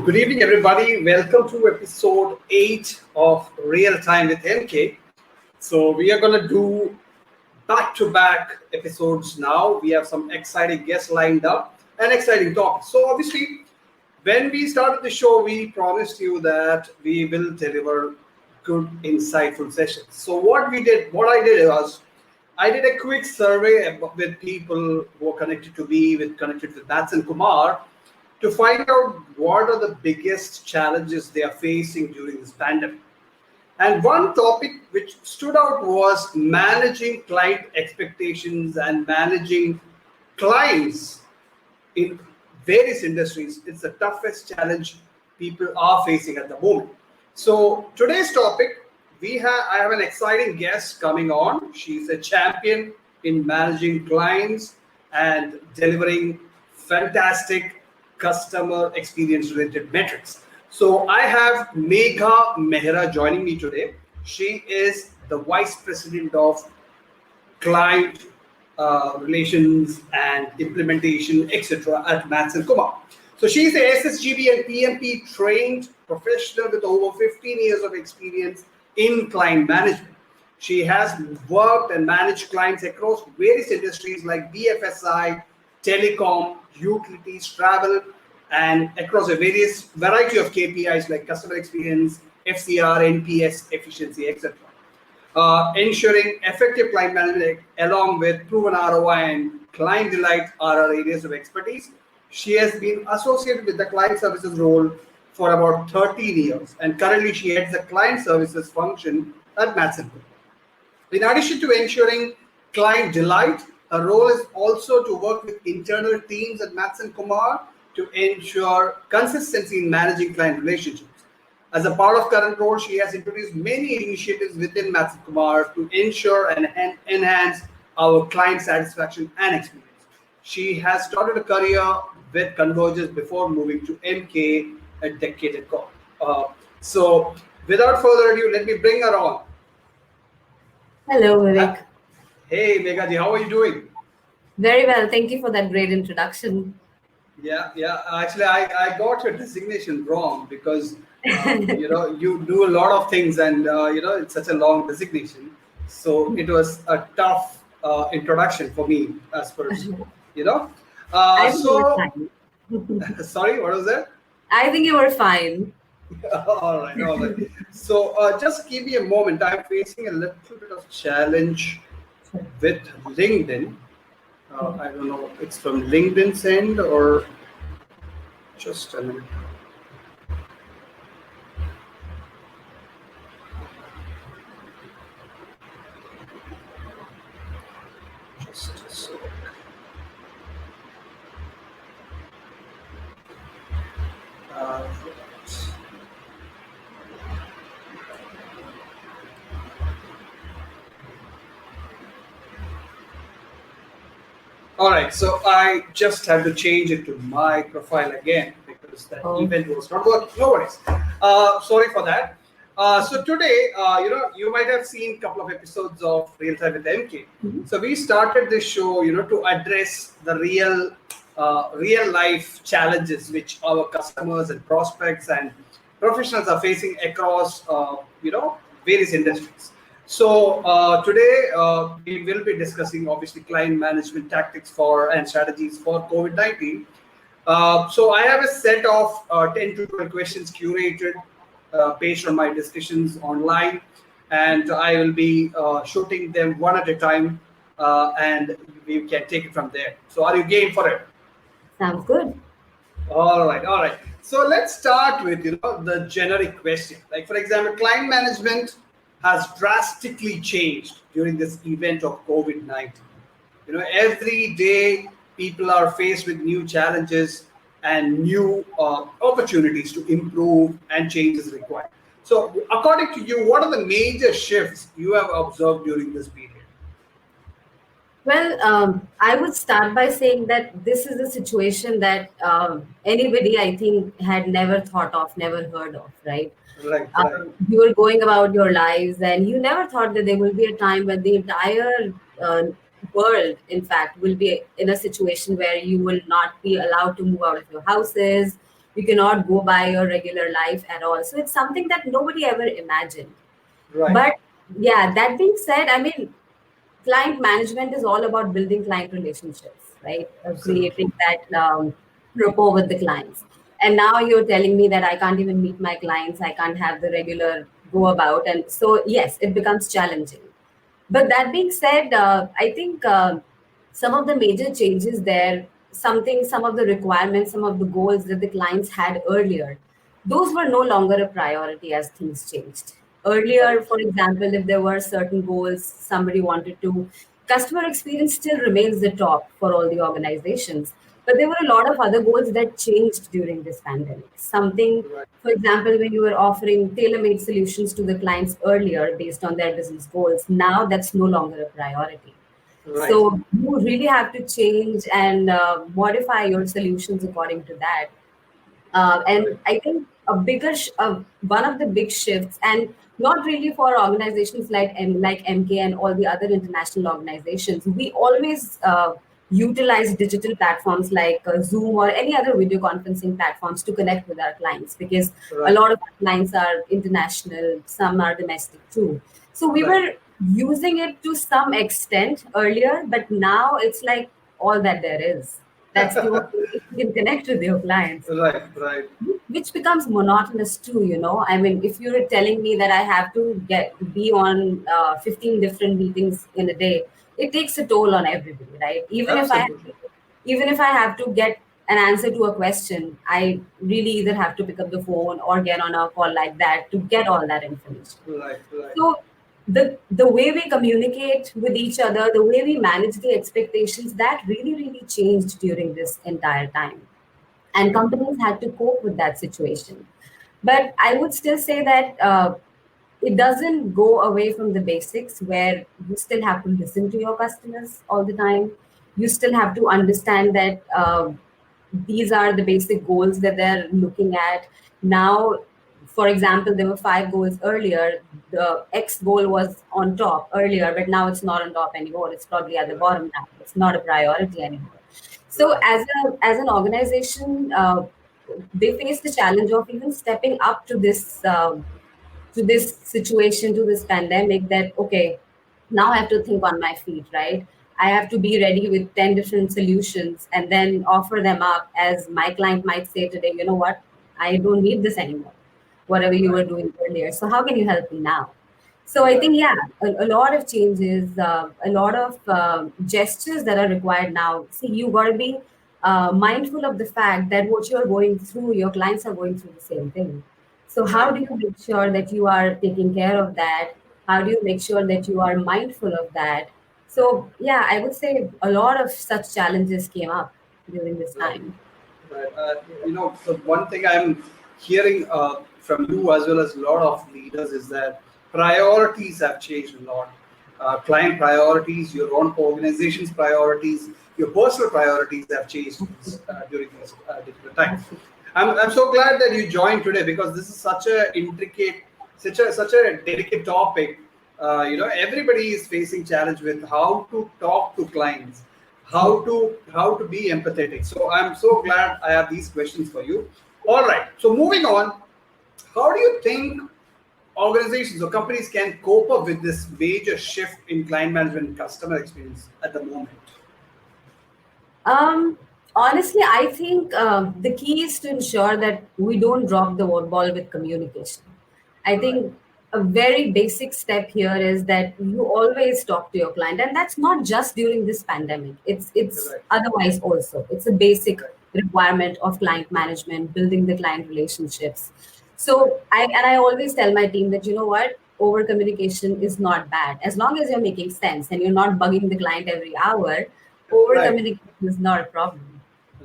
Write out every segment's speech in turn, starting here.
Good evening, everybody. Welcome to episode 8 of Real Time with MK. So, we are going to do back to back episodes now. We have some exciting guests lined up and exciting topics. So, obviously, when we started the show, we promised you that we will deliver good, insightful sessions. So, what I did was, I did a quick survey with people who are connected to me, connected with MattsenKumar, to find out what are the biggest challenges they are facing during this pandemic. And one topic which stood out was managing client expectations and managing clients in various industries. It's the toughest challenge people are facing at the moment. So today's topic, I have an exciting guest coming on. She's a champion in managing clients and delivering fantastic customer experience related metrics. So I have Megha Mehra joining me today. She is the Vice President of Client Relations and Implementation, etc. at MattsenKumar. So she is a SSGB and PMP trained professional with over 15 years of experience in client management. She has worked and managed clients across various industries like BFSI, telecom, utilities, travel, and across a variety of KPIs like customer experience, FCR, NPS, efficiency, etc. Ensuring effective client management along with proven ROI and client delight are her areas of expertise. She has been associated with the client services role for about 13 years, and currently she heads the client services function at MattsenKumar. In addition to ensuring client delight, her role is also to work with internal teams at MattsenKumar to ensure consistency in managing client relationships. As a part of current role, she has introduced many initiatives within MattsenKumar to ensure and enhance our client satisfaction and experience. She has started a career with Convergence before moving to MK a decade ago. So, without further ado, let me bring her on. Hello, Vivek. Hey, Megha ji, how are you doing? Very well. Thank you for that great introduction. Yeah. Actually, I got your designation wrong because you do a lot of things, and it's such a long designation. So it was a tough introduction for me, as per you know. I think you were So fine. sorry, what was that? I think you were fine. All right. So just give me a moment. I'm facing a little bit of challenge with LinkedIn. I don't know if it's from LinkedIn's end or just a minute. Just a sec. Right. All right, so I just had to change it to my profile again because that event was not working. No worries. Sorry for that. So today, you might have seen a couple of episodes of Real Time with MK. So we started this show, to address the real life challenges which our customers and prospects and professionals are facing across, various industries. So today we will be discussing obviously client management tactics and strategies for COVID-19. So I have a set of 10 to 12 questions curated based on my discussions online, and I will be shooting them one at a time, and we can take it from there. So are you game for it? Sounds good. All right. So let's start with the generic question. Like for example, client management has drastically changed during this event of COVID-19. Every day people are faced with new challenges and new opportunities to improve and changes required. So according to you, what are the major shifts you have observed during this period? Well, I would start by saying that this is a situation that anybody, I think, had never thought of, never heard of, right? Right. You were going about your lives, and you never thought that there will be a time when the entire world, in fact, will be in a situation where you will not be allowed to move out of your houses. You cannot go by your regular life at all. So it's something that nobody ever imagined. Right. But yeah, that being said, I mean, client management is all about building client relationships, right? Absolutely. Creating that rapport with the clients. And now you're telling me that I can't even meet my clients, I can't have the regular go about. And so, yes, it becomes challenging. But that being said, I think some of the major changes there, some of the requirements, some of the goals that the clients had earlier, those were no longer a priority as things changed. Right. Earlier, for example, if there were certain goals somebody wanted to, customer experience still remains the top for all the organizations. But there were a lot of other goals that changed during this pandemic. Something, Right. for example, when you were offering tailor-made solutions to the clients earlier based on their business goals, now that's no longer a priority. Right. So you really have to change and modify your solutions according to that. Right. And I think one of the big shifts, and not really for organizations like MK and all the other international organizations, we always utilize digital platforms like Zoom or any other video conferencing platforms to connect with our clients, because a Right. lot of our clients are international, some are domestic too. So we Right. were using it to some extent earlier, but now it's like all that there is. That's the only way you can connect with your clients, Right. Right. which becomes monotonous too. I mean, if you're telling me that I have to get be on 15 different meetings in a day, it takes a toll on everybody, right? Absolutely. Even if I have to get an answer to a question, I really either have to pick up the phone or get on a call like that to get all that information. Right. Right. So the way we communicate with each other, the way we manage the expectations, that really changed during this entire time, and Right. companies had to cope with that situation. But I would still say that it doesn't go away from the basics, where you still have to listen to your customers all the time. You still have to understand that these are the basic goals that they're looking at now. For example, there were 5 goals earlier. The X goal was on top earlier, but now it's not on top anymore. It's probably at the Right. bottom now. It's not a priority anymore. So Right. as an organization, they face the challenge of even stepping up to this situation, to this pandemic, that, okay, now I have to think on my feet, right? I have to be ready with 10 different solutions and then offer them up, as my client might say today, you know what, I don't need this anymore, whatever you Right. were doing earlier. So how can you help me now? So I Right. think, yeah, a lot of changes, a lot of gestures that are required now. See, you got to be mindful of the fact that what you're going through, your clients are going through the same thing. So how Right. do you make sure that you are taking care of that? How do you make sure that you are mindful of that? So yeah, I would say a lot of such challenges came up during this Right. time. Right. The one thing I'm hearing from you as well as a lot of leaders is that priorities have changed a lot. Client priorities, your own organization's priorities, your personal priorities have changed during this difficult time. Absolutely. I'm so glad that you joined today, because this is such a intricate, such a delicate topic. Everybody is facing challenge with how to talk to clients, True. how to be empathetic. So I'm so glad I have these questions for you. All right. So moving on, how do you think organizations or companies can cope up with this major shift in client management and customer experience at the moment? Um, Honestly, I think the key is to ensure that we don't drop the ball with communication. I Right. think a very basic step here is that you always talk to your client, and that's not just during this pandemic. It's Right. otherwise also. It's a basic Right. requirement of client management, building the client relationships. So I always tell my team that, you know what, over communication is not bad as long as you're making sense and you're not bugging the client every hour. Over Right. communication is not a problem.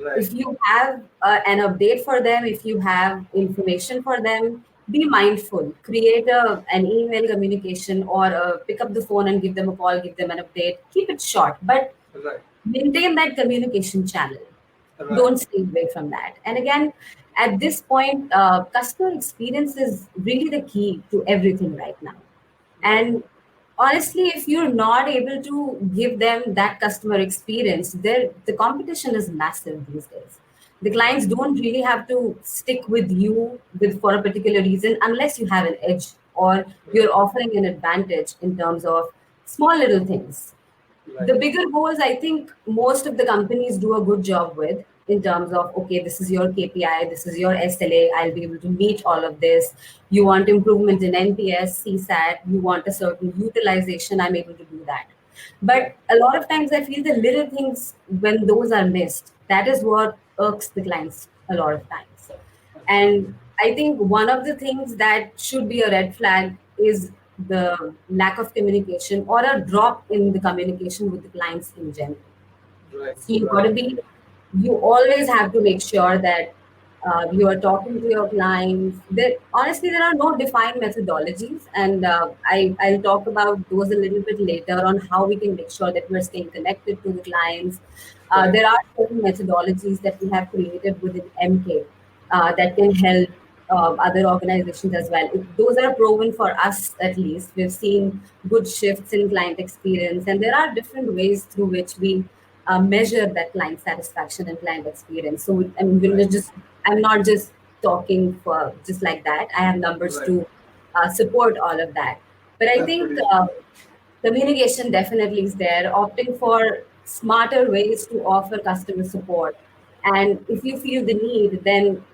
Right. If you have an update for them, if you have information for them, be mindful. Create an email communication, or pick up the phone and give them a call, give them an update. Keep it short, but Right. maintain that communication channel. Right. Don't stay away from that. And again, at this point, customer experience is really the key to everything right now. Right. And honestly, if you're not able to give them that customer experience, the competition is massive these days. The clients don't really have to stick with you with for a particular reason unless you have an edge or you're offering an advantage in terms of small little things. Right. The bigger goals, I think most of the companies do a good job with in terms of, okay, this is your KPI, this is your SLA, I'll be able to meet all of this. You want improvement in NPS, CSAT, you want a certain utilization, I'm able to do that. Right. But a lot of times I feel the little things, when those are missed, that is what irks the clients a lot of times. And I think one of the things that should be a red flag is the lack of communication or a drop in the communication with the clients in general. Right. So you got Right. to be, you always have to make sure that you are talking to your clients. There, honestly, there are no defined methodologies, and I'll talk about those a little bit later on how we can make sure that we're staying connected to the clients. Right. There are certain methodologies that we have created within MK that can help other organizations as well. Those are proven for us at least. We've seen good shifts in client experience, and there are different ways through which we measure that client satisfaction and client experience. So, I mean, Right. I'm not just talking for just like that. I have numbers Right. to support all of that. But I That's think pretty true. communication definitely is there, opting for smarter ways to offer customer support. And if you feel the need, then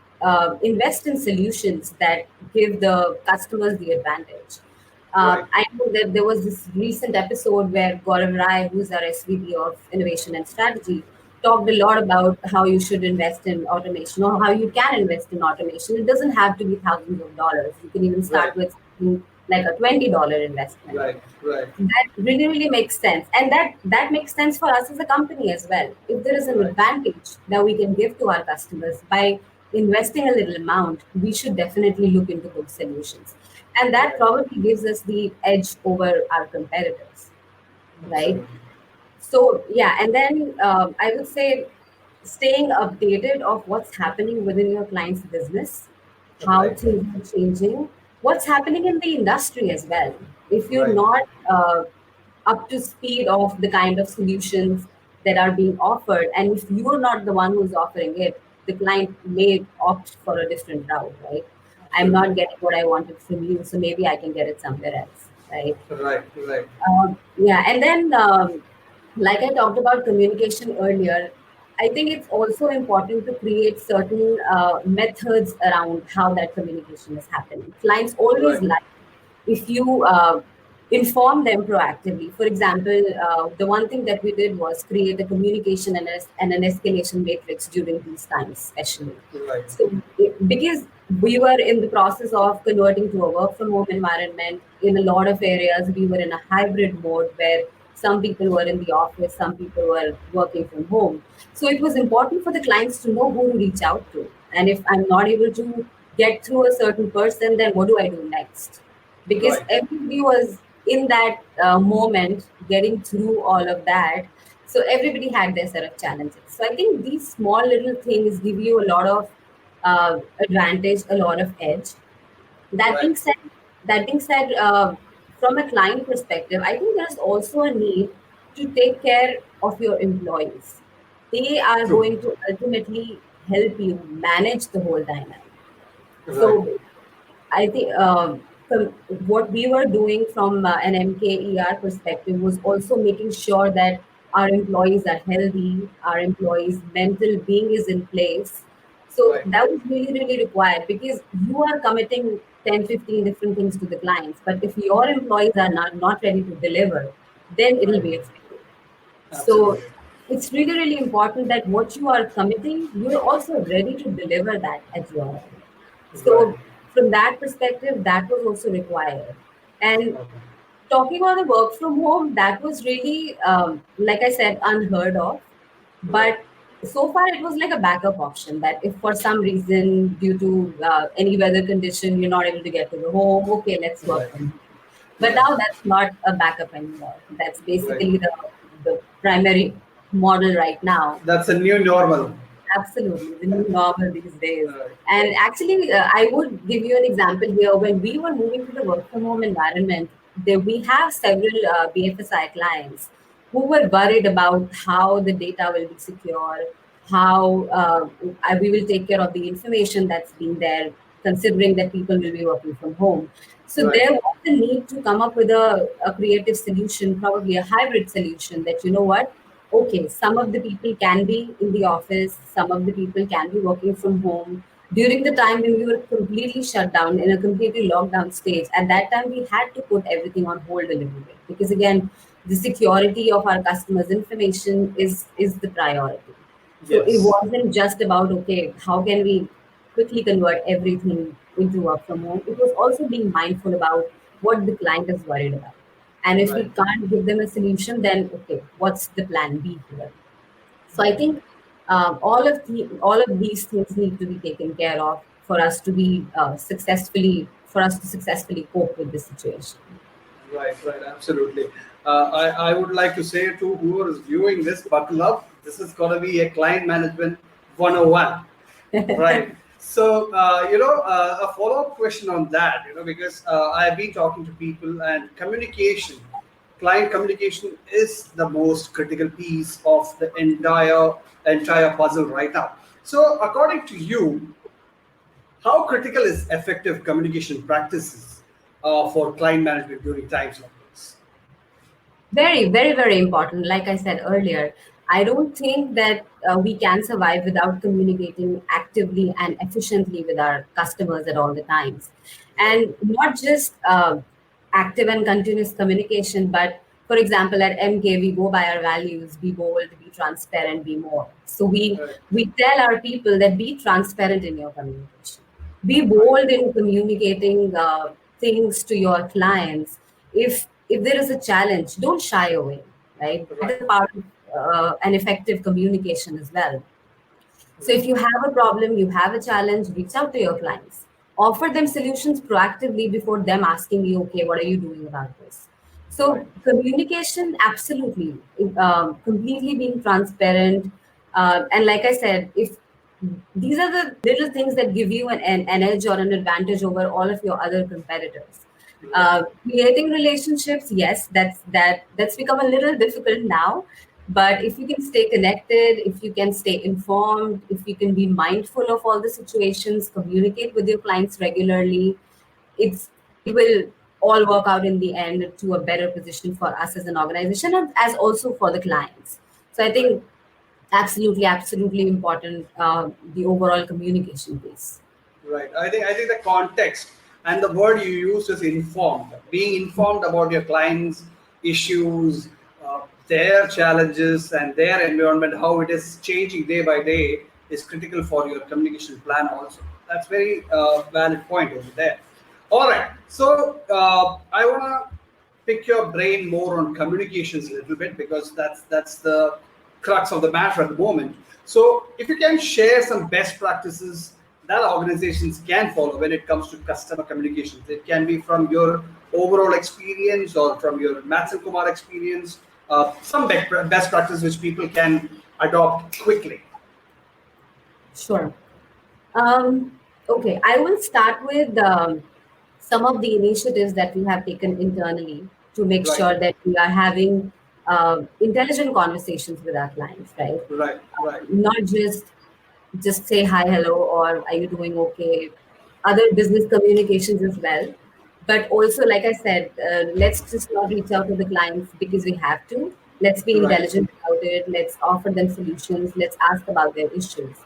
invest in solutions that give the customers the advantage. Right. I know that there was this recent episode where Gaurav Rai, who's our SVP of Innovation and Strategy, talked a lot about how you should invest in automation or how you can invest in automation. It doesn't have to be thousands of dollars. You can even Right. start with something like a $20 investment. Right. Right. That really, really makes sense. And that makes sense for us as a company as well. If there is an Right. advantage that we can give to our customers by investing a little amount, we should definitely look into those solutions. And that Right. probably gives us the edge over our competitors, right? Absolutely. So yeah, and then I would say staying updated of what's happening within your client's business, how Right. things are changing, what's happening in the industry as well. If you're Right. not up to speed of the kind of solutions that are being offered, and if you're not the one who's offering it, the client may opt for a different route, right? I'm Absolutely. not getting what I wanted from you, so maybe I can get it somewhere else, right? Right. Right. Yeah, and then like I talked about communication earlier, I think it's also important to create certain methods around how that communication is happening. Clients always Right. like if you inform them proactively. For example, the one thing that we did was create a communication and an escalation matrix during these times, especially. Right. So, because we were in the process of converting to a work from home environment, in a lot of areas, we were in a hybrid mode where some people were in the office, some people were working from home. So, it was important for the clients to know who to reach out to. And if I'm not able to get through a certain person, then what do I do next? Because Right. everybody was in that moment getting through all of that. So everybody had their set of challenges. So I think these small little things give you a lot of advantage, a lot of edge. That Right. being said, that being said, from a client perspective, I think there's also a need to take care of your employees. They are True. going to ultimately help you manage the whole dynamic. Right. So I think from what we were doing from an MKER perspective was also making sure that our employees are healthy, our employees' mental being is in place. So Right. that was really, really required because you are committing 10, 15 different things to the clients. But if your employees are not ready to deliver, then it'll Right. be expensive. So Absolutely. it's really, really important that what you are committing, you're also ready to deliver that at your end. Right. So from that perspective, that was also required. And Okay. talking about the work from home, that was really, like I said, unheard of. Right. But so far, it was like a backup option that if for some reason, due to any weather condition, you're not able to get to the home, okay, let's work Right. from home. But Right. now that's not a backup anymore. That's Right. basically the primary model right now. That's a new normal. Absolutely, the new normal these days. Right. And actually, I would give you an example here. When we were moving to the work from home environment, we have several BFSI clients who were worried about how the data will be secure, how we will take care of the information that's been there, considering that people will be working from home. So Right. there was a need to come up with a creative solution, probably a hybrid solution that, you know what, okay, some of the people can be in the office, some of the people can be working from home. During the time when we were completely shut down in a completely lockdown stage, at that time we had to put everything on hold a little bit, because again, the security of our customers' information is the priority. So it Yes. wasn't just about, okay, how can we quickly convert everything into work from home? It was also being mindful about what the client is worried about. And if we Right. can't give them a solution, then okay, what's the plan B here? So I think all of these things need to be taken care of for us to be for us to successfully cope with the situation. Right, right, absolutely. I would like to say to whoever is viewing this, buckle up. This is going to be a client management 101. Right. So, a follow up question on that, because I've been talking to people and communication, client communication is the most critical piece of the entire puzzle right now. So, according to you, how critical is effective communication practices for client management during times like this? Very, very, very important. Like I said earlier, I don't think that we can survive without communicating actively and efficiently with our customers at all the times. Right, And not just active and continuous communication, but for example, at MK, we go by our values: be bold, be transparent, be more. So right, we tell our people that be transparent in your communication, be right, bold in communicating things to your clients. If there is a challenge, don't shy away, right? That right, is a part of an effective communication as well. So right, if you have a problem, you have a challenge, reach out to your clients. Offer them solutions proactively before them asking you, okay, what are you doing about this? right, So communication, absolutely, completely being transparent. And like I said, if these are the little things that give you an edge or an advantage over all of your other competitors. right, Creating relationships, yes, that's become a little difficult now, but if you can stay connected, if you can stay informed, if you can be mindful of all the situations, communicate with your clients regularly, it will all work out in the end to a better position for us as an organization and as also for the clients. So I right. think absolutely, absolutely important, the overall communication piece. Right. I think the context and the word you used is informed. Being informed about your clients' issues, their challenges, and their environment, how it is changing day by day, is critical for your communication plan. Also, that's very valid point over there. All right. So I wanna pick your brain more on communications a little bit because that's the crux of the matter at the moment. So if you can share some best practices that organizations can follow when it comes to customer communications, it can be from your overall experience or from your MattsenKumar experience, some best practices which people can adopt quickly. Sure. Okay, I will start with some of the initiatives that we have taken internally to make Right, sure that we are having intelligent conversations with our clients, right? right, right, Not just say hi, hello, or are you doing okay? Other business communications as well. But also, like I said, let's just not reach out to the clients because we have to. Let's be right, intelligent about it. Let's offer them solutions. Let's ask about their issues.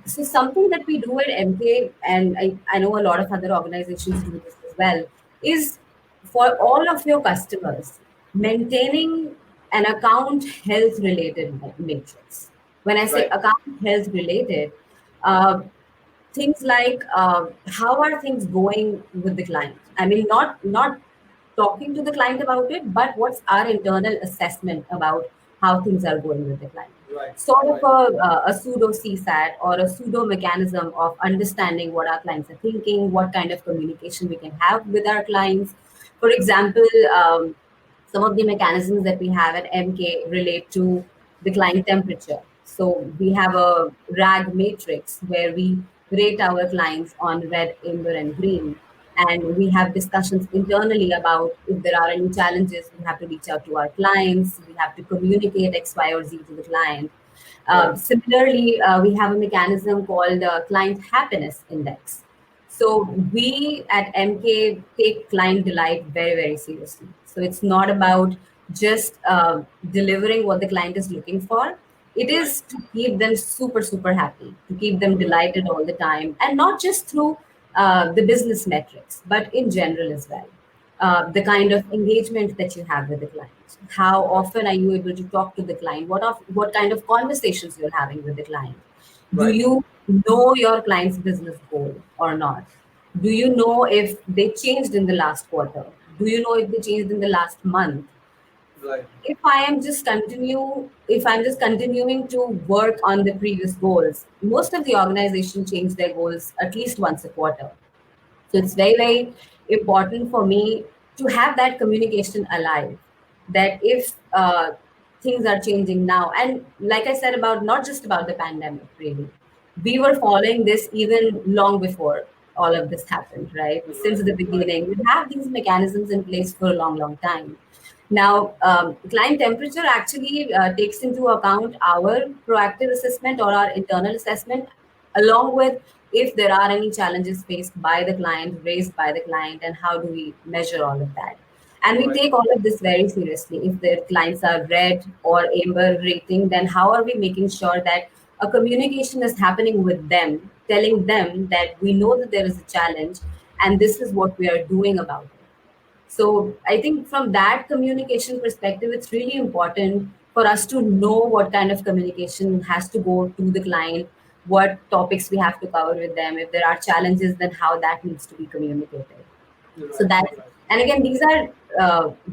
So something that we do at MK, and I know a lot of other organizations do this as well, is for all of your customers, maintaining an account health related matrix. When I say right, account health related, uh, things like how are things going with the client? I mean, not talking to the client about it, but what's our internal assessment about how things are going with the client? right, Sort of right, a pseudo CSAT or a pseudo mechanism of understanding what our clients are thinking, what kind of communication we can have with our clients. For example, some of the mechanisms that we have at MK relate to the client temperature. So we have a RAG matrix where we rate our clients on red, amber, and green. And we have discussions internally about if there are any challenges, we have to reach out to our clients, we have to communicate X, Y, or Z to the client. Right. Similarly, we have a mechanism called Client Happiness Index. So we at MK take client delight very, very seriously. So it's not about just delivering what the client is looking for. It Right. is to keep them super, super happy, to keep them Right. delighted all the time, and not just through the business metrics, but in general as well. The kind of engagement that you have with the client. How Right. often are you able to talk to the client? What kind of conversations you're having with the client? Do Right. you know your client's business goal or not? Do you know if they changed in the last quarter? Do you know if they changed in the last month? Right. If I'm just continuing to work on the previous goals, most of the organization change their goals at least once a quarter. So it's very, very important for me to have that communication alive. That if things are changing now, and like I said about not just about the pandemic, really, we were following this even long before all of this happened, right? Since Right. the Right. beginning, we have these mechanisms in place for a long, long time. Now, client temperature actually takes into account our proactive assessment or our internal assessment, along with if there are any challenges faced by the client, raised by the client, and how do we measure all of that. And we Right. take all of this very seriously. If the clients are red or amber rating, then how are we making sure that a communication is happening with them, telling them that we know that there is a challenge and this is what we are doing about it. So I think from that communication perspective, it's really important for us to know what kind of communication has to go to the client, what topics we have to cover with them. If there are challenges, then how that needs to be communicated. So Right. that, Right. and again, these are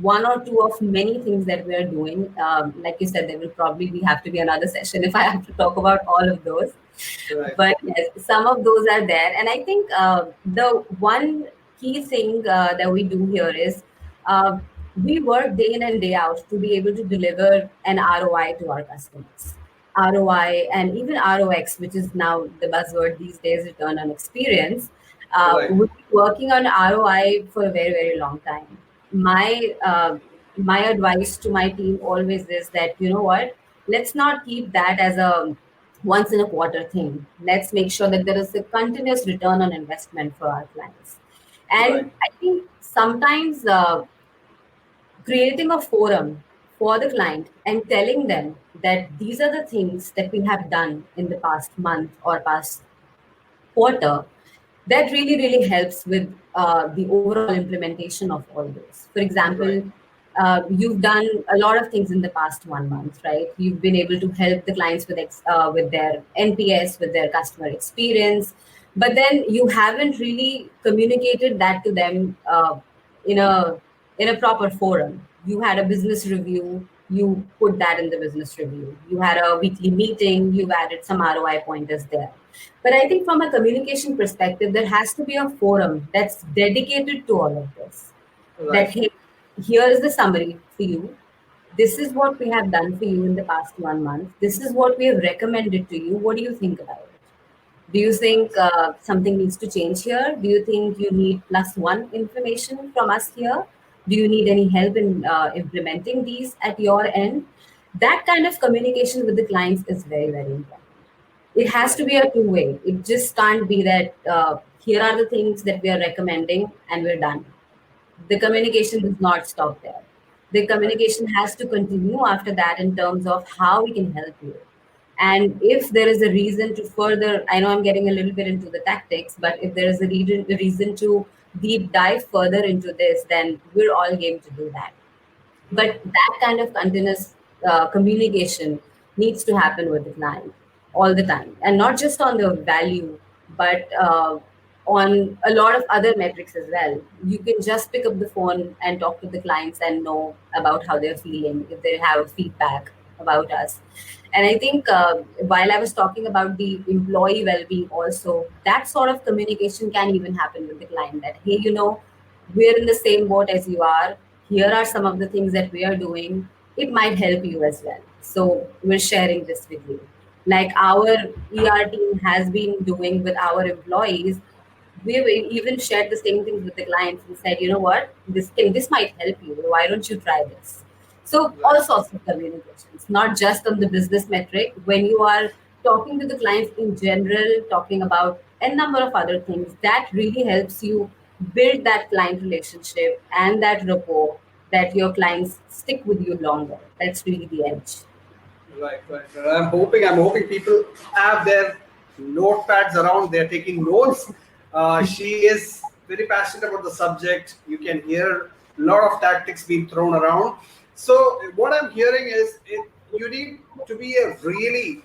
one or two of many things that we are doing. Like you said, there will probably have to be another session if I have to talk about all of those. Right. But yes, some of those are there. And I think the one key thing that we do here is uh, we work day in and day out to be able to deliver an ROI to our customers. ROI and even ROX, which is now the buzzword these days, return on experience. Right. We've been working on ROI for a very, very long time. My advice to my team always is that, you know what, let's not keep that as a once in a quarter thing. Let's make sure that there is a continuous return on investment for our clients. Right. And I think sometimes creating a forum for the client and telling them that these are the things that we have done in the past month or past quarter, that really, really helps with the overall implementation of all those. For Right. example, you've done a lot of things in the past 1 month, right? You've been able to help the clients with their NPS, with their customer experience, but then you haven't really communicated that to them in a proper forum. You had a business review, you put that in the business review. You had a weekly meeting, you've added some ROI pointers there. But I think from a communication perspective, there has to be a forum that's dedicated to all of this. That, Right. hey, here is the summary for you. This is what we have done for you in the past 1 month. This is what we have recommended to you. What do you think about it? Do you think something needs to change here? Do you think you need plus one information from us here? Do you need any help in implementing these at your end? That kind of communication with the clients is very, very important. It has to be a two-way. It just can't be that here are the things that we are recommending and we're done. The Right. communication does not stop there. The Right. communication has to continue after that in terms of how we can help you. And if there is a reason to further, I know I'm getting a little bit into the tactics, but if there is a reason to deep dive further into this, then we're all game to do that. Right. But that kind of continuous communication needs to happen with the client all the time, and not just on the value, but on a lot of other metrics as well. You can just pick up the phone and talk to the clients and know about how they're feeling, if they have feedback about us. And I think while I was talking about the employee well-being also, that sort of communication can even happen with the client, that hey, we're in the same boat as you are. Here are some of the things that we are doing. It might help you as well. So we're sharing this with you. Like our ER team has been doing with our employees, we've even shared the same things with the clients and said, you know what, this might help you. Why don't you try this? So Right. all sorts of communications, not just on the business metric. When you are talking to the clients in general, talking about a number of other things, that really helps you build that client relationship and that rapport that your clients stick with you longer. That's really the edge. Right. I'm hoping people have their notepads around. They're taking notes. She is very passionate about the subject. You can hear a lot of tactics being thrown around. So what I'm hearing is you need to be a really,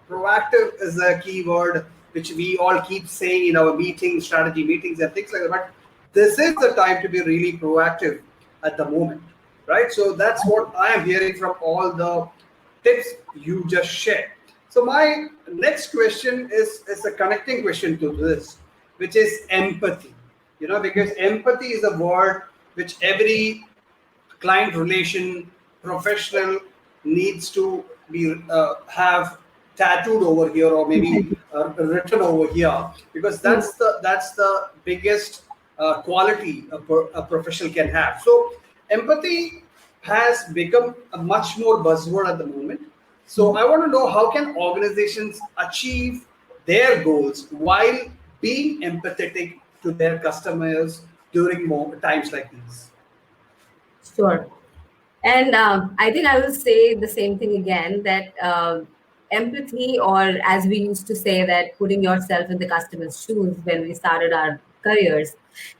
proactive is a key word which we all keep saying in our meetings, strategy meetings, and things like that. But this is the time to be really proactive at the moment, right? So that's what I am hearing from all the tips you just shared. So my next question is a connecting question to this, which is empathy. Because empathy is a word which every client relation professional needs to be have tattooed over here, or maybe written over here, because that's the biggest quality a professional can have. So empathy has become a much more buzzword at the moment. So I want to know, how can organizations achieve their goals while being empathetic to their customers during times like these? Sure. And I think I will say the same thing again, that empathy, or as we used to say, that putting yourself in the customer's shoes when we started our careers,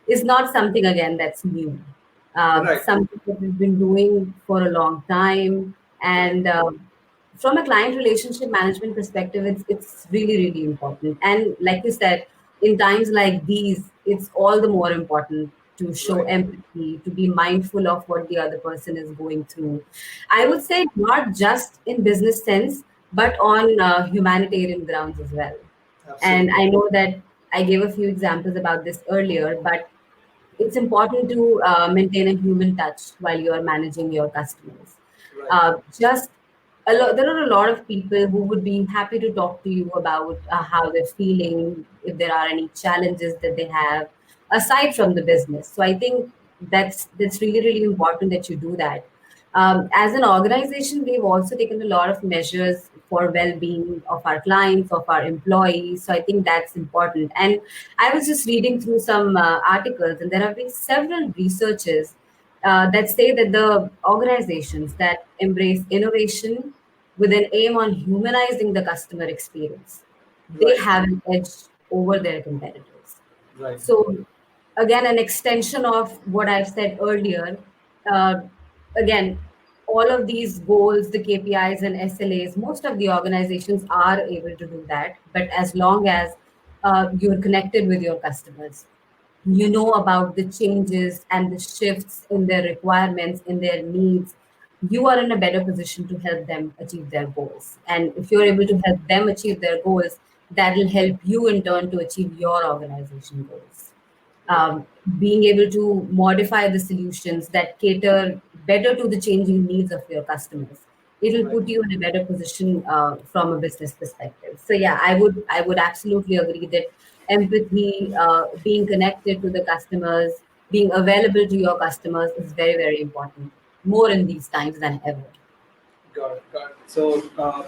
is not something, again, that's new. Right. Something that we've been doing for a long time. Right. And from a client relationship management perspective, it's really, really important. And like you said, in times like these, it's all the more important to show Right. empathy, to be mindful of what the other person is going through. I would say not just in business sense, but on humanitarian grounds as well. And Absolutely. I know that I gave a few examples about this earlier, but it's important to maintain a human touch while you are managing your customers. Right. Just there are a lot of people who would be happy to talk to you about how they're feeling, if there are any challenges that they have, aside from the business. So I think that's really, really important that you do that. As an organization, we've also taken a lot of measures for well-being of our clients, of our employees. So I think that's important. And I was just reading through some articles, and there have been several researches that say that the organizations that embrace innovation with an aim on humanizing the customer experience, they Right. have an edge over their competitors. Right. So, again, an extension of what I've said earlier. Uh, Again, all of these goals, the KPIs and SLAs, most of the organizations are able to do that. But as long as you're connected with your customers, you know about the changes and the shifts in their requirements, in their needs, you are in a better position to help them achieve their goals. And if you're able to help them achieve their goals, that will help you in turn to achieve your organization goals. Right. um, Being able to modify the solutions that cater better to the changing needs of your customers, it'll Right. put you in a better position from a business perspective. So yeah, I would absolutely agree that empathy, being connected to the customers, being available to your customers is very, very important, more in these times than ever. Got it. Got it. So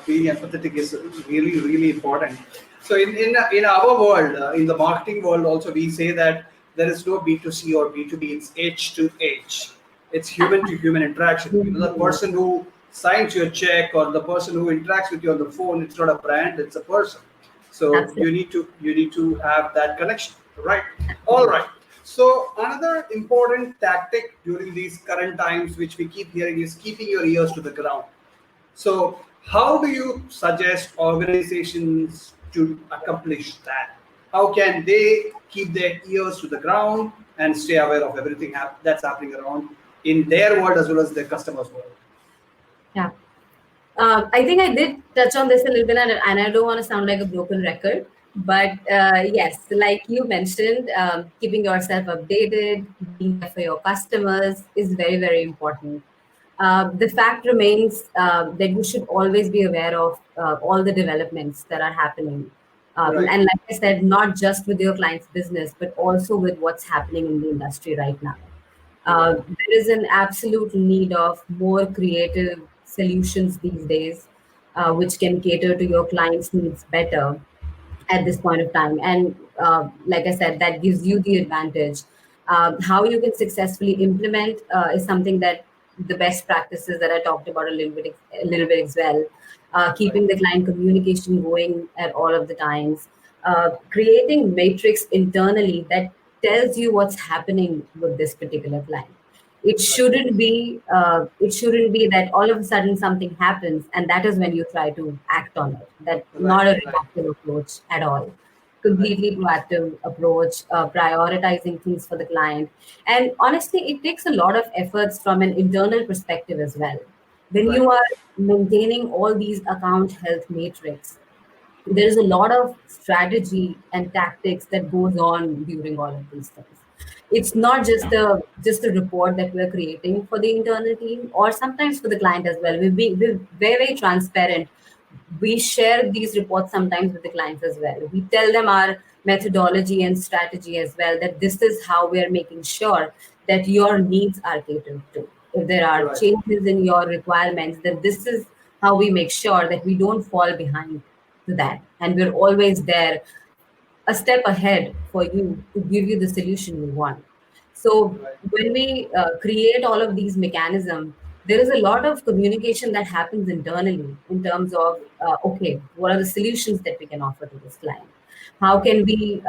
being empathetic is really, really important. So in our world, in the marketing world, also we say that there is no B2C or B2B. It's H to H. It's human to human interaction. The Mhm. person who signs your check or the person who interacts with you on the phone, it's not a brand. It's a person. So Absolutely. you need to have that connection, right? All right. So another important tactic during these current times, which we keep hearing, is keeping your ears to the ground. So, how do you suggest organizations to accomplish that? How can they keep their ears to the ground and stay aware of everything that's happening around in their world as well as their customers' world? Yeah. I think I did touch on this a little bit, and I don't want to sound like a broken record. But yes, like you mentioned, keeping yourself updated, being there for your customers is very, very important. The fact remains that you should always be aware of all the developments that are happening. Right, And like I said, not just with your client's business, but also with what's happening in the industry right now. Right. There is an absolute need of more creative solutions these days, which can cater to your clients' needs better at this point of time. And like I said, that gives you the advantage. How you can successfully implement is something that the best practices that I talked about a little bit as well. Right. Keeping the client communication going at all of the times, creating matrix internally that tells you what's happening with this particular client. Right. It shouldn't be that all of a sudden something happens and that is when you try to act on it. That Right. not a Right. reactive approach at all. Right. Completely proactive approach, prioritizing things for the client. And honestly, it takes a lot of efforts from an internal perspective as well. When Right. you are maintaining all these account health matrix, there's a lot of strategy and tactics that goes on during all of these things. It's not just a report that we're creating for the internal team or sometimes for the client as well. We're very, very transparent. We share these reports sometimes with the clients as well. We tell them our methodology and strategy as well, that this is how we are making sure that your needs are catered to. If there are Right. changes in your requirements, then this is how we make sure that we don't fall behind to that. And we're always there a step ahead for you to give you the solution you want. So Right. when we create all of these mechanisms, there is a lot of communication that happens internally in terms of okay, what are the solutions that we can offer to this client? How can we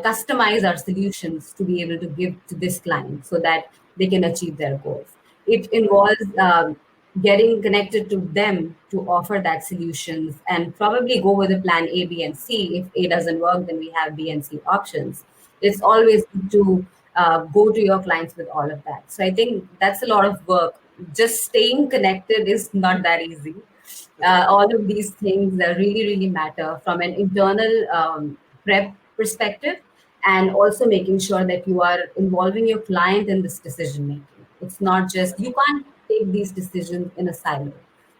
customize our solutions to be able to give to this client so that they can achieve their goals? It Right. involves getting connected to them to offer that solutions and probably go with a plan A, B, and C. If A doesn't work, then we have B and C options. It's always good to go to your clients with all of that. So I think that's a lot of work. Just staying connected is not that easy. Right. All of these things that really, really matter from an internal prep perspective, and also making sure that you are involving your client in this decision making. It's not just, you can't take these decisions in a silo.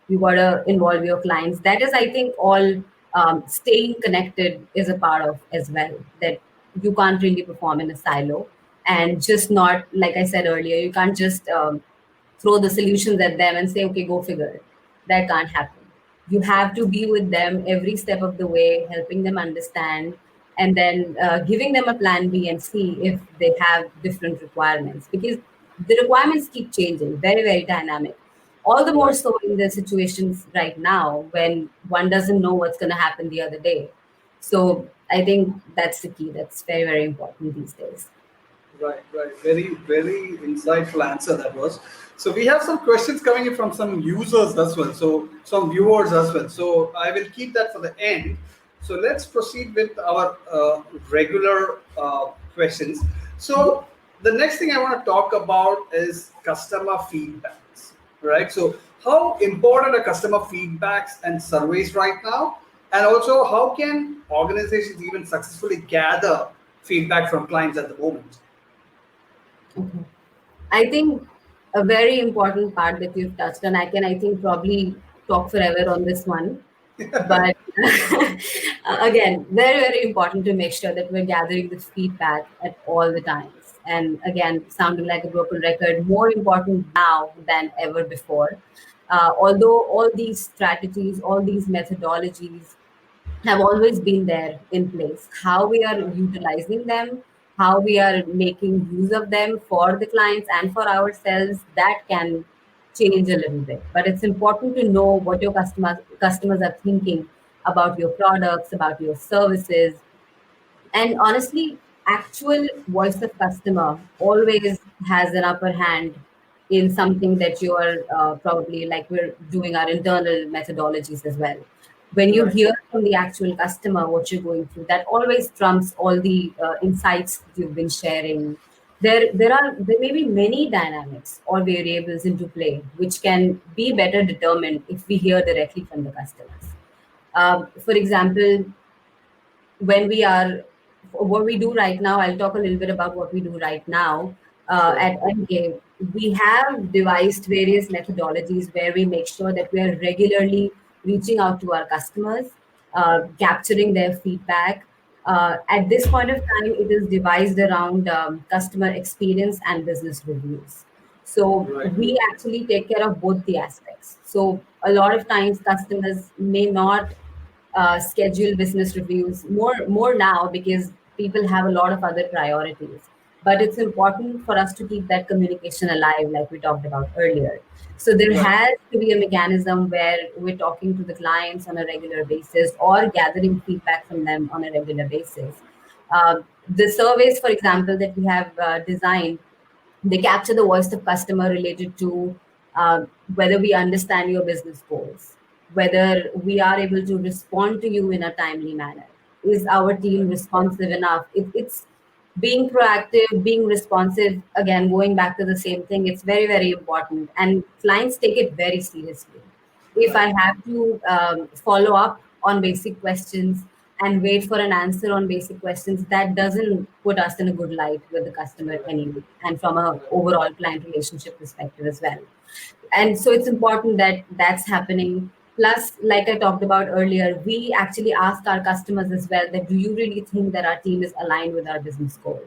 You got to involve your clients. That is, I think, all staying connected is a part of as well, that you can't really perform in a silo. And just not, like I said earlier, you can't just throw the solutions at them and say, okay, go figure it. That can't happen. You have to be with them every step of the way, helping them understand, and then giving them a plan B and C if they have different requirements, because the requirements keep changing, very, very dynamic. All the more Right. so in the situations right now when one doesn't know what's going to happen the other day. So I think that's the key. That's very, very important these days. Right, right. Very, very insightful answer that was. So we have some questions coming in from some users as well. So some viewers as well. So I will keep that for the end. So let's proceed with our regular questions. So the next thing I want to talk about is customer feedbacks. Right. So how important are customer feedbacks and surveys right now? And also, how can organizations even successfully gather feedback from clients at the moment? Okay. I think a very important part that you've touched on, I can, I think, probably talk forever on this one. But again, very, very important to make sure that we're gathering this feedback at all the times. And again, sounding like a broken record, more important now than ever before. Although all these strategies, all these methodologies have always been there in place. How we are utilizing them, how we are making use of them for the clients and for ourselves, that can change a little bit. But it's important to know what your customers are thinking about your products, about your services, and honestly, actual voice of customer always has an upper hand in something that you are probably, like we're doing our internal methodologies as well. When you Right, hear from the actual customer what you're going through, that always trumps all the insights you've been sharing. There may be many dynamics or variables into play which can be better determined if we hear directly from the customers. For example, when we are what we do right now, I'll talk a little bit about what we do right now sure. at MK. We have devised various methodologies where we make sure that we are regularly reaching out to our customers, capturing their feedback, At this point of time, it is devised around customer experience and business reviews. So Right. we actually take care of both the aspects. So a lot of times customers may not schedule business reviews more now because people have a lot of other priorities. But it's important for us to keep that communication alive, like we talked about earlier. So there Right. has to be a mechanism where we're talking to the clients on a regular basis or gathering feedback from them on a regular basis. The surveys, for example, that we have designed, they capture the voice of customer related to whether we understand your business goals, whether we are able to respond to you in a timely manner. Is our team responsive enough? It's being proactive, being responsive. Again, going back to the same thing, it's very, very important. And clients take it very seriously. If Right. I have to follow up on basic questions and wait for an answer on basic questions, that doesn't put us in a good light with the customer Right. anyway, and from a Right. overall client relationship perspective as well. And so it's important that that's happening. Plus, like I talked about earlier, we actually ask our customers as well that do you really think that our team is aligned with our business goal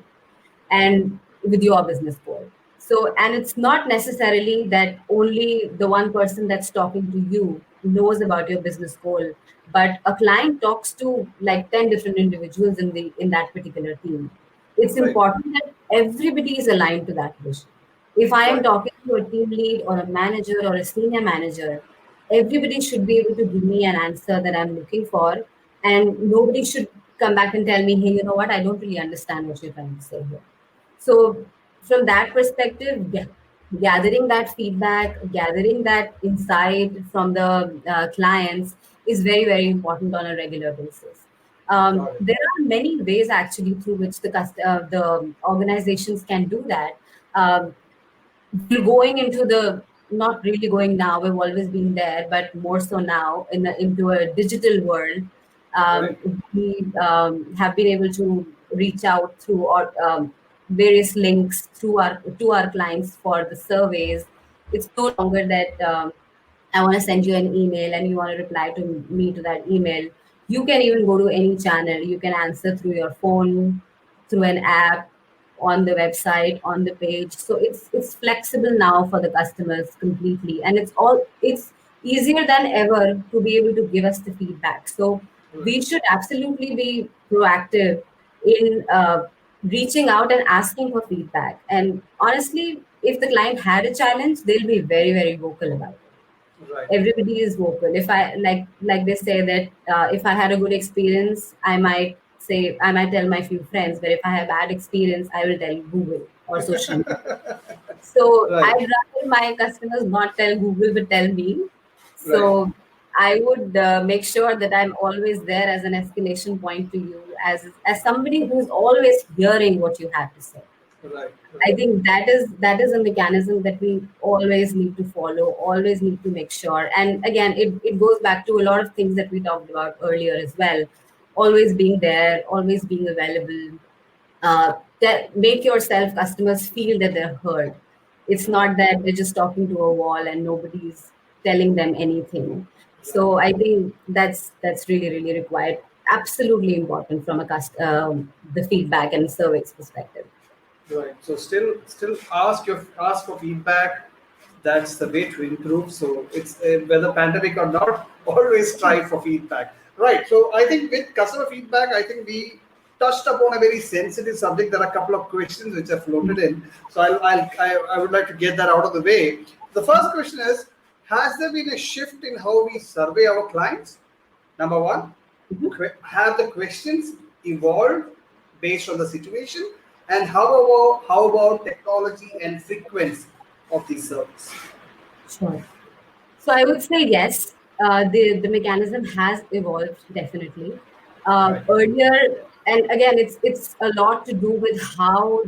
and with your business goal? So, and it's not necessarily that only the one person that's talking to you knows about your business goal, but a client talks to like 10 different individuals in that particular team. It's Right. important that everybody is aligned to that vision. If I am Right. talking to a team lead or a manager or a senior manager, everybody should be able to give me an answer that I'm looking for. And nobody should come back and tell me, hey, you know what, I don't really understand what you're trying to say here. So, from that perspective, gathering that feedback, gathering that insight from the clients is very, very important on a regular basis. Got it. There are many ways actually through which the organizations can do that. Um, we're going into the not really going now, we've always been there, but more so now into a digital world. Right. We have been able to reach out through various links through our to our clients for the surveys. It's no longer that I want to send you an email and you want to reply to me to that email. You can even go to any channel. You can answer through your phone, through an app, on the website, on the page. So it's flexible now for the customers completely, and it's easier than ever to be able to give us the feedback. So Right. we should absolutely be proactive in reaching out and asking for feedback. And honestly, if the client had a challenge, they'll be very, very vocal about it. Right. Everybody is vocal. If I like they say that if I had a good experience, I might tell my few friends, but if I have bad experience, I will tell Google or social media. So Right. I'd rather my customers not tell Google but tell me. So Right. I would make sure that I'm always there as an escalation point to you, as somebody who's always hearing what you have to say. Right. I Right. think that is a mechanism that we always need to follow, always need to make sure. And again, it goes back to a lot of things that we talked about earlier as well. Always being there, always being available. Make yourself customers feel that they're heard. It's Right. not that they're just talking to a wall and nobody's telling them anything. Right. So I think that's really, really required. Absolutely important from the feedback and surveys perspective. Right. So still ask for feedback. That's the way to improve. So it's whether pandemic or not, always strive for feedback. Right. So I think with customer feedback, I think we touched upon a very sensitive subject. There are a couple of questions which are floated in. So I would like to get that out of the way. The first question is: has there been a shift in how we survey our clients? Number one, have the questions evolved based on the situation, and how about technology and frequency of these services? Sure. So I would say yes. The mechanism has evolved definitely. Right. Earlier, and again, it's a lot to do with how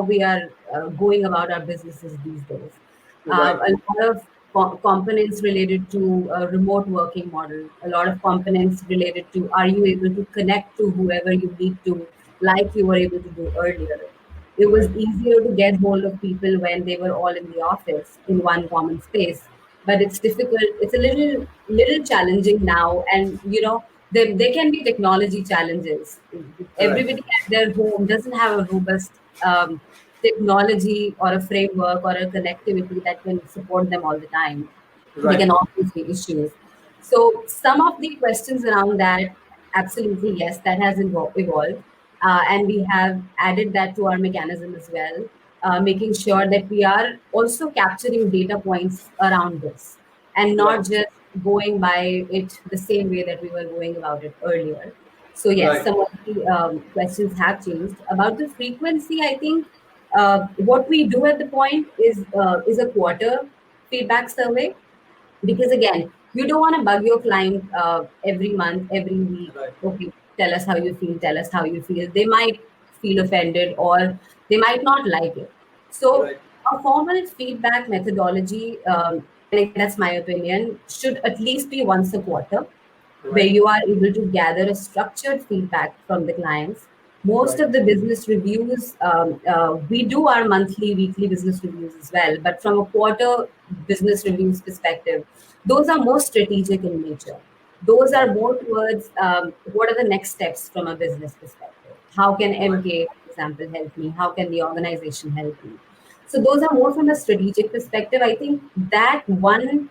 we are going about our businesses these days. Right. A lot of components related to remote working model. A lot of components related to are you able to connect to whoever you need to, like you were able to do earlier. It was Right. easier to get hold of people when they were all in the office in one common space, but it's difficult. It's a little challenging now, and There can be technology challenges. Right. Everybody at their home doesn't have a robust technology or a framework or a connectivity that can support them all the time. There Right. can always be issues. So some of the questions around that, absolutely yes, that has evolved, and we have added that to our mechanism as well, making sure that we are also capturing data points around this and Right. not just going by it the same way that we were going about it earlier. So yes, Right. some of the questions have changed. About the frequency, I think what we do at the point is a quarter feedback survey, because again, you don't want to bug your client every month, every week. Right. Okay, tell us how you feel, tell us how you feel. They might feel offended or they might not like it. So Right. a formal feedback methodology, and again, that's my opinion, should at least be once a quarter, where Right. you are able to gather a structured feedback from the clients. Most Right. of the business reviews, we do our monthly, weekly business reviews as well, but from a quarter business reviews perspective, those are more strategic in nature. Those are Right. more towards what are the next steps from a business perspective. How can Right. MK, for example, help me? How can the organization help me? So those are more from a strategic perspective. I think that one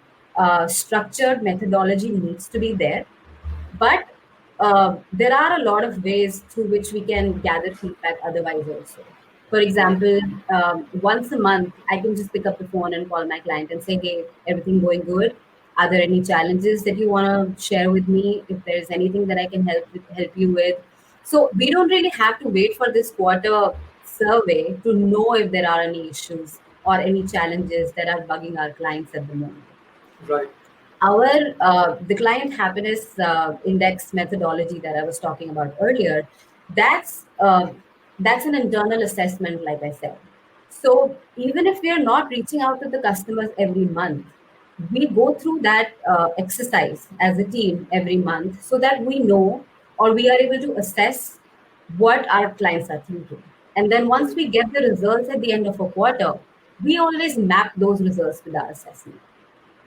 structured methodology needs to be there, but there are a lot of ways through which we can gather feedback otherwise also. For Right. example, once a month, I can just pick up the phone and call my client and say, hey, everything going good? Are there any challenges that you want to share with me? If there's anything that I can help you with. So we don't really have to wait for this quarter survey to know if there are any issues or any challenges that are bugging our clients at the moment. Right. Our the client happiness index methodology that I was talking about earlier, that's that's an internal assessment, like I said. So even if we are not reaching out to the customers every month, we go through that exercise as a team every month so that we know, or we are able to assess what our clients are thinking. And then once Right. we get the results at the end of a quarter, we always map those results with our assessment,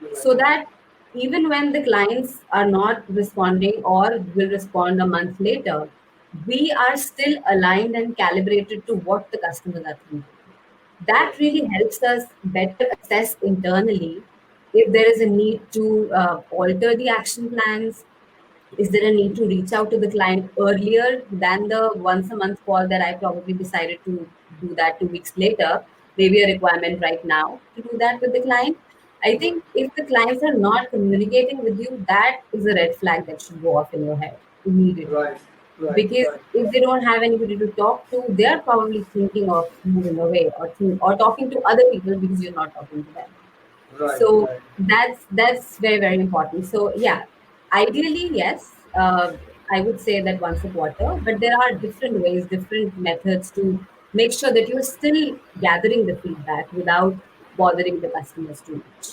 Right. so that even when the clients are not responding or will respond a month later, we are still aligned and calibrated to what the customers are thinking. That Right. really helps us better assess internally if there is a need to alter the action plans. Is there a need to reach out to the client earlier than the once a month call that I probably decided to do that 2 weeks later? Maybe a requirement right now to do that with the client. I Right. think if the clients are not communicating with you, that is a red flag that should go off in your head immediately. Right. Right. Because Right. if they don't have anybody to talk to, they are probably thinking of moving away, or talking to other people because you're not talking to them. Right. So Right. that's very important. So yeah, ideally yes, I would say that once a quarter, but there are different ways, different methods to make sure that you're still gathering the feedback without bothering the customers too much.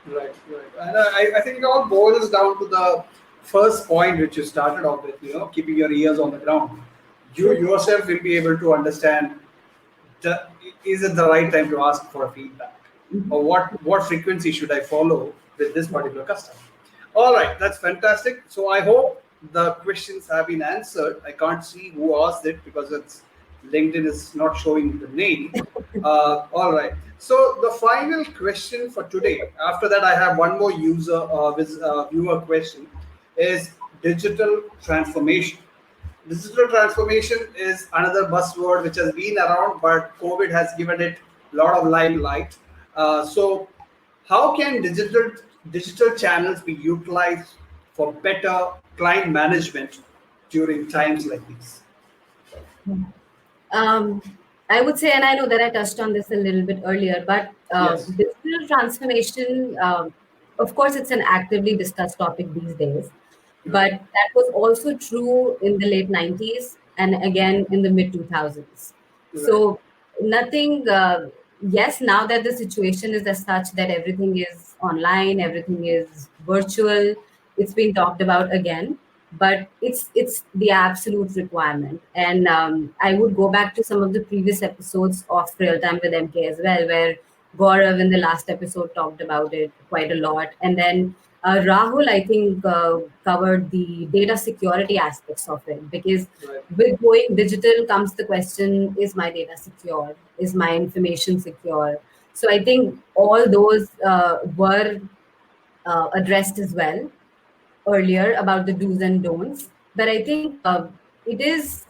Right, right. And I think it all boils down to the first point which you started off with, keeping your ears on the ground. You True. yourself will be able to understand, the, is it the right time to ask for a feedback? Mhm. Or what frequency should I follow with this particular customer? All right, that's fantastic. So I hope the questions have been answered. I can't see who asked it because it's LinkedIn is not showing the name. All right. So the final question for today. After that, I have one more viewer question. Is digital transformation. Digital transformation is another buzzword which has been around, but COVID has given it a lot of limelight. So, how can digital channels be utilized for better client management during times like these? Um, I would say, and I know that I touched on this a little bit earlier, but Yes. digital transformation, of course, it's an actively discussed topic these days, Right. but that was also true in the late 90s and again in the mid 2000s. Right. So, nothing, yes, now that the situation is as such that everything is online, everything is virtual, it's been talked about again, but it's the absolute requirement. And I would go back to some of the previous episodes of Real Time with MK as well, where Gaurav in the last episode talked about it quite a lot. And then Rahul, I think, covered the data security aspects of it, because Right. with going digital comes the question: is my data secure? Is my information secure? So I think all those were addressed as well earlier about the do's and don'ts. But I think it is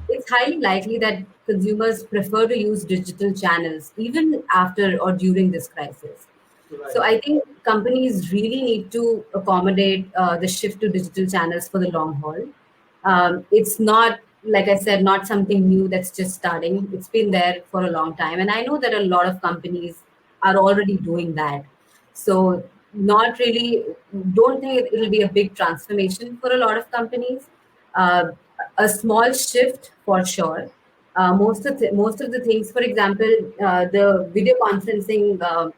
it's highly likely that consumers prefer to use digital channels even after or during this crisis. Right. So I think companies really need to accommodate the shift to digital channels for the long haul. It's not, like I said, not something new that's just starting. It's been there for a long time, and I know that a lot of companies are already doing that. So not really, don't think it'll be a big transformation for a lot of companies. Uh, a small shift for sure. Most of the things, for example, the video conferencing.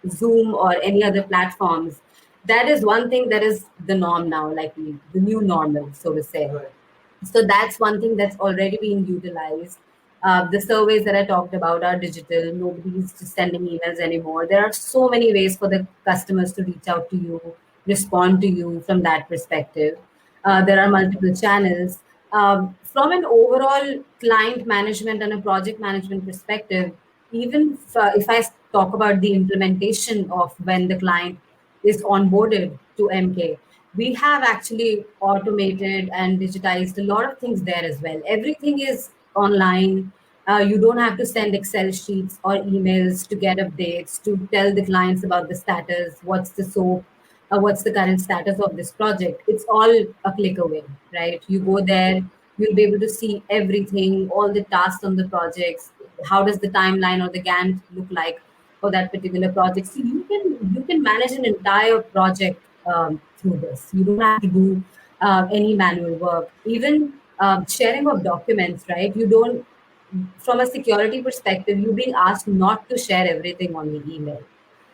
Zoom or any other platforms, that is one thing that is the norm now, like the new normal, so to say. Right. So that's one thing that's already being utilized. The surveys that I talked about are digital. Nobody's just sending emails anymore. There are so many ways for the customers to reach out to you, respond to you from that perspective. There are multiple channels. From an overall client management and a project management perspective, even if I talk about the implementation of when the client is onboarded to MK, we have actually automated and digitized a lot of things there as well. Everything is online. You don't have to send Excel sheets or emails to get updates, to tell the clients about the status, what's the soap, what's the current status of this project. It's all a click away, right? You go there, you'll be able to see everything, all the tasks on the projects. How does the timeline or the Gantt look like for that particular project? So you can manage an entire project through this. You don't have to do any manual work. Even sharing of documents, right? You don't, from a security perspective, you're being asked not to share everything on the email.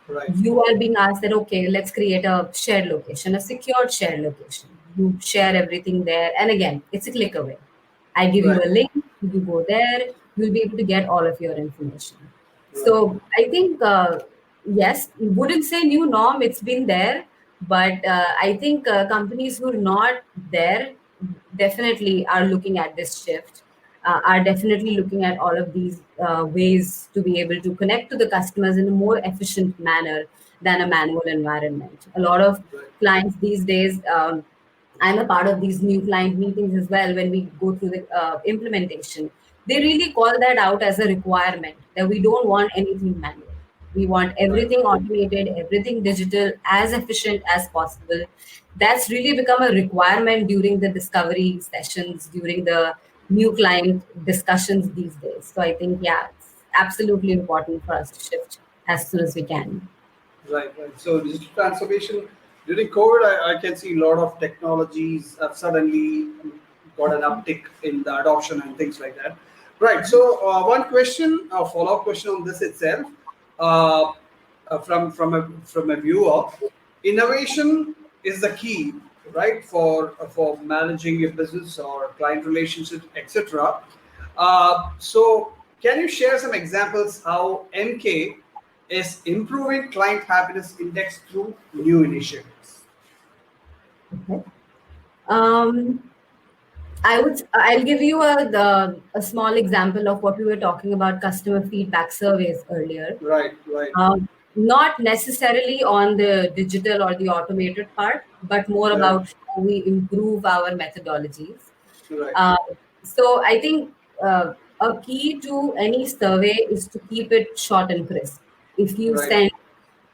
Right. You are being asked that, okay, let's create a shared location, a secured shared location. You share everything there, and again, it's a click away. I give you Right. a link, you go there, you'll be able to get all of your information. Right. So I think, yes, wouldn't say new norm, it's been there, but I think companies who are not there definitely are looking at this shift, are definitely looking at all of these ways to be able to connect to the customers in a more efficient manner than a manual environment. A lot of Right. clients these days, I'm a part of these new client meetings as well. When we go through the implementation, they really call that out as a requirement, that we don't want anything manual. We want Right. everything automated, everything digital, as efficient as possible. That's really become a requirement during the discovery sessions, during the new client discussions these days. So I think, yeah, it's absolutely important for us to shift as soon as we can. Right, right. So digital transformation during COVID, I can see a lot of technologies have suddenly got an uptick in the adoption and things like that. Right. So one question, a follow-up question on this itself, uh, from a viewer, innovation is the key, right, for managing your business or client relationships, etc. So, can you share some examples how MK is improving client happiness index through new initiatives? Okay. Um, I'll give you a small example of what we were talking about, customer feedback surveys earlier. Right, right, Not necessarily on the digital or the automated part, but more right, about how we improve our methodologies. right, Uh, so I think a key to any survey is to keep it short and crisp. If you right, send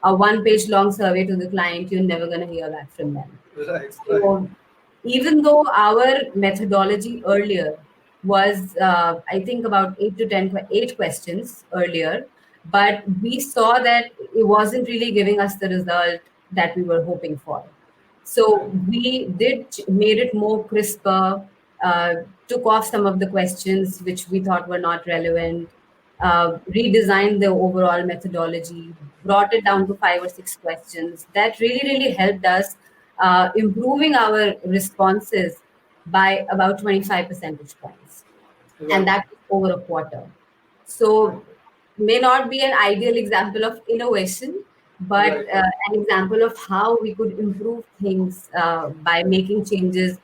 a one-page long survey to the client, you're never going to hear back from them. right, right, So even though our methodology earlier was, I think, about 8 questions earlier, but we saw that it wasn't really giving us the result that we were hoping for. So right, we made it more crisper, uh, took off some of the questions which we thought were not relevant, redesigned the overall methodology, brought it down to 5 or 6 questions. That really, really helped us improving our responses by about 25 percentage points, and right, that was over a quarter. right, So may not be an ideal example of innovation, but Right. an example of how we could improve things by making changes,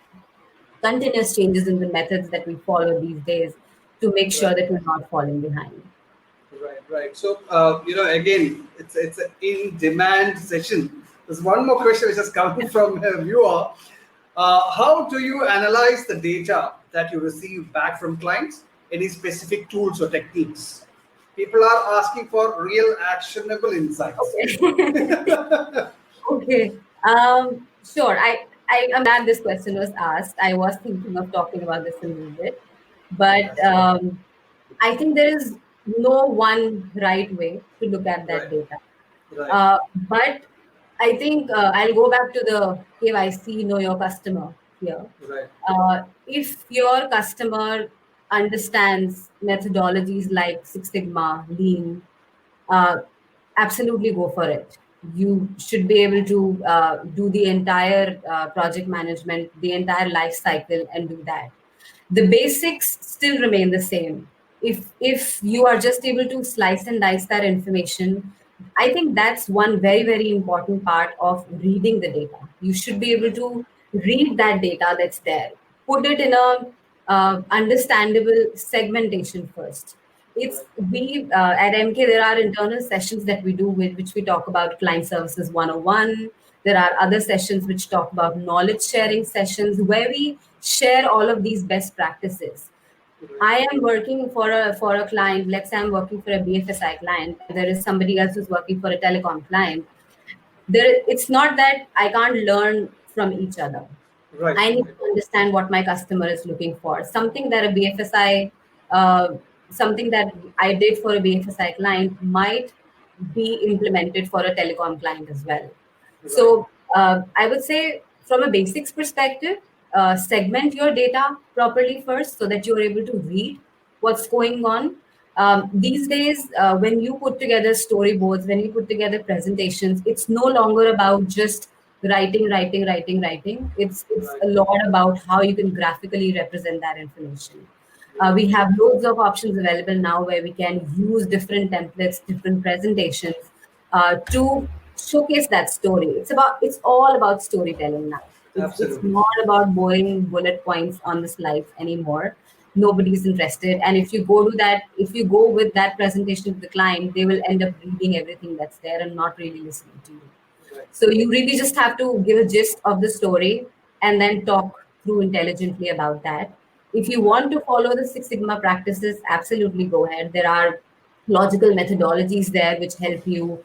continuous changes in the methods that we follow these days to make sure Right. that we're not falling behind. Right, right. So, again, it's an in-demand session. There's one more question which has come from a viewer. How do you analyze the data that you receive back from clients? Any specific tools or techniques? People are asking for real actionable insights. Okay. Okay. Sure. I'm glad this question was asked. I was thinking of talking about this a little bit, but Fantastic. I think there is no one right way to look at that Right, data. right, But I think I'll go back to the KYC, know your customer here. right, If your customer understands methodologies like Six Sigma, Lean, uh, absolutely go for it. You should be able to do the entire project management, the entire life cycle, and do that. The basics still remain the same. If you are just able to slice and dice that information, I think that's one very, very important part of reading the data. You should be able right, to read that data that's there, put it in a understandable segmentation first. It's right, we At MK there are internal sessions that we do with which we talk about client services 101. There are other sessions which talk about knowledge sharing sessions where we share all of these best practices. right, I am working for a client. Let's say I'm working for a BFSI client, and there is somebody else who's working for a telecom client. It's not that I can't learn from each other. right, I need right, to understand what my customer is looking for. Uh, Something that I did for a BFSI client might be implemented for a telecom client as well. right, So I would say, from a basics perspective, segment your data properly first so that you're able to read what's going on. These days, when you put together storyboards, when you put together presentations, it's no longer about just writing. It's right, a lot about how you can graphically represent that information. right, We have loads of options available now where we can use different templates, different presentations to showcase that story. It's all about storytelling now. It's absolutely. not about boring bullet points on the slides anymore. Nobody's interested. And if you go with that presentation to the client, they will end up reading everything that's there and not really listening to you. Right, So you really just have to give a gist of the story and then talk through intelligently about that. If you right, want to follow the Six Sigma practices, absolutely go ahead. There are logical methodologies there which help you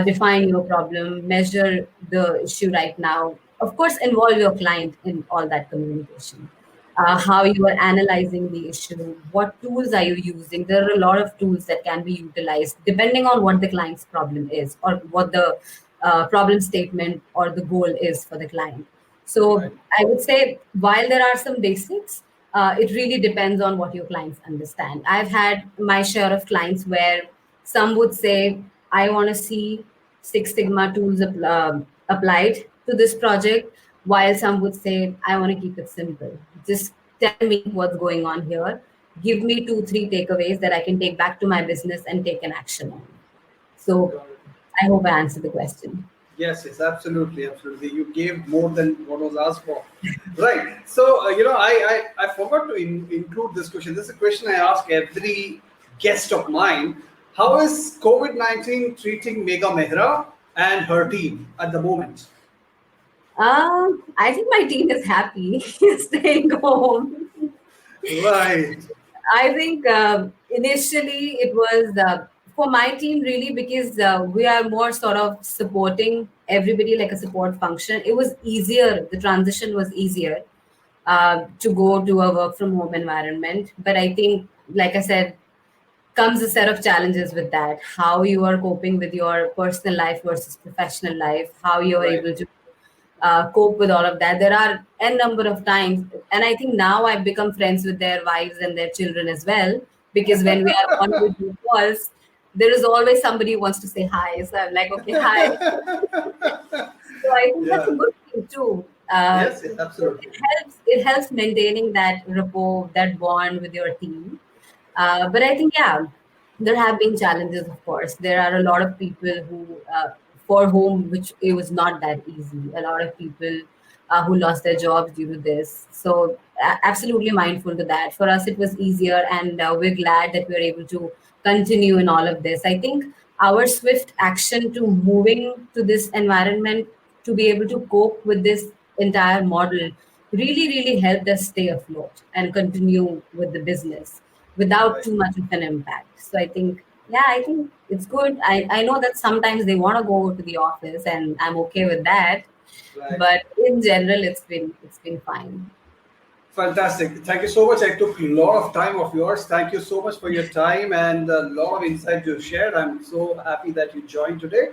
define your problem, measure the issue right now. Of course, involve your client in all that communication. right, How you are analyzing the issue, what tools are you using. There are a lot of tools that can be utilized depending on what the client's problem is or what the problem statement or the goal is for the client. So right, I would say, while there are some basics, it really depends on what your clients understand. I've had my share of clients where some would say, I want to see Six Sigma tools applied to this project, while some would say, I want to keep it simple. Just tell me what's going on here. Give me two, three takeaways that I can take back to my business and take an action on. So got it. I hope I answered the question. Yes, yes, absolutely, absolutely. You gave more than what was asked for. Right. So, I forgot to include this question. This is a question I ask every guest of mine. How is COVID-19 treating Megha Mehra and her team at the moment? I think my team is happy staying home. Right, I think initially it was for my team really because we are more sort of supporting everybody like a support function. It was easier, the transition was easier to go to a work from home environment. But I think, like I said, comes a set of challenges with that. How you are coping with your personal life versus professional life, how you are right, able to cope with all of that. There are n number of times, and I think now I've become friends with their wives and their children as well. Because when we are on video calls, there is always somebody who wants to say hi. So I'm like, okay, hi. So I think that's a yeah, good thing too. yes, yes, absolutely, It helps maintaining that rapport, that bond with your team. But I think, yeah, there have been challenges, of course. There are a lot of people who for whom which it was not that easy. A lot of people who lost their jobs due to this. So absolutely mindful to that. For us, it was easier, and we're glad that we're able to continue in all of this. I think our swift action to moving to this environment to be able to cope with this entire model really helped us stay afloat and continue with the business without Right. too much of an impact. So I think, yeah, I think it's good. I know that sometimes they want to go to the office, and I'm okay with that. Right. But in general, it's been fine. Fantastic. Thank you so much. I took a lot of time of yours. Thank you so much for your time and a lot of insight you shared. I'm so happy that you joined today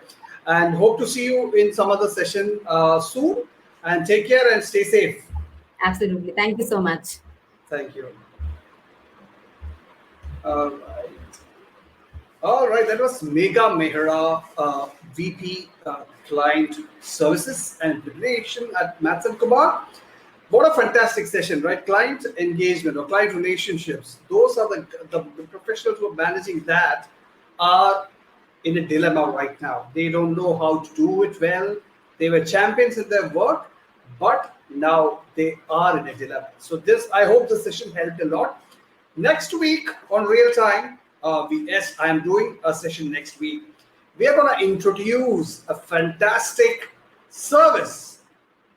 and hope to see you in some other session soon. And take care and stay safe. Absolutely. Thank you so much. Thank you. All right. All right. That was Megha Mehra, VP Client Services and Relation at MattsenKumar. What a fantastic session, right? Client engagement or client relationships. Those are the professionals who are managing that are in a dilemma right now. They don't know how to do it well. They were champions in their work, but now they are in a dilemma. So this, I hope the session helped a lot. Next week on Real Time, yes, I am doing a session next week. We are going to introduce a fantastic service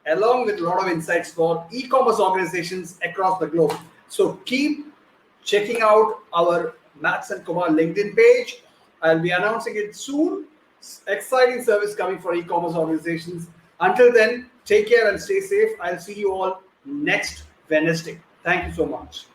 along with a lot of insights for e-commerce organizations across the globe. So keep checking out our Mats and Kumar LinkedIn page. I'll be announcing it soon. Exciting service coming for e-commerce organizations. Until then, take care and stay safe. I'll see you all next Wednesday. Thank you so much.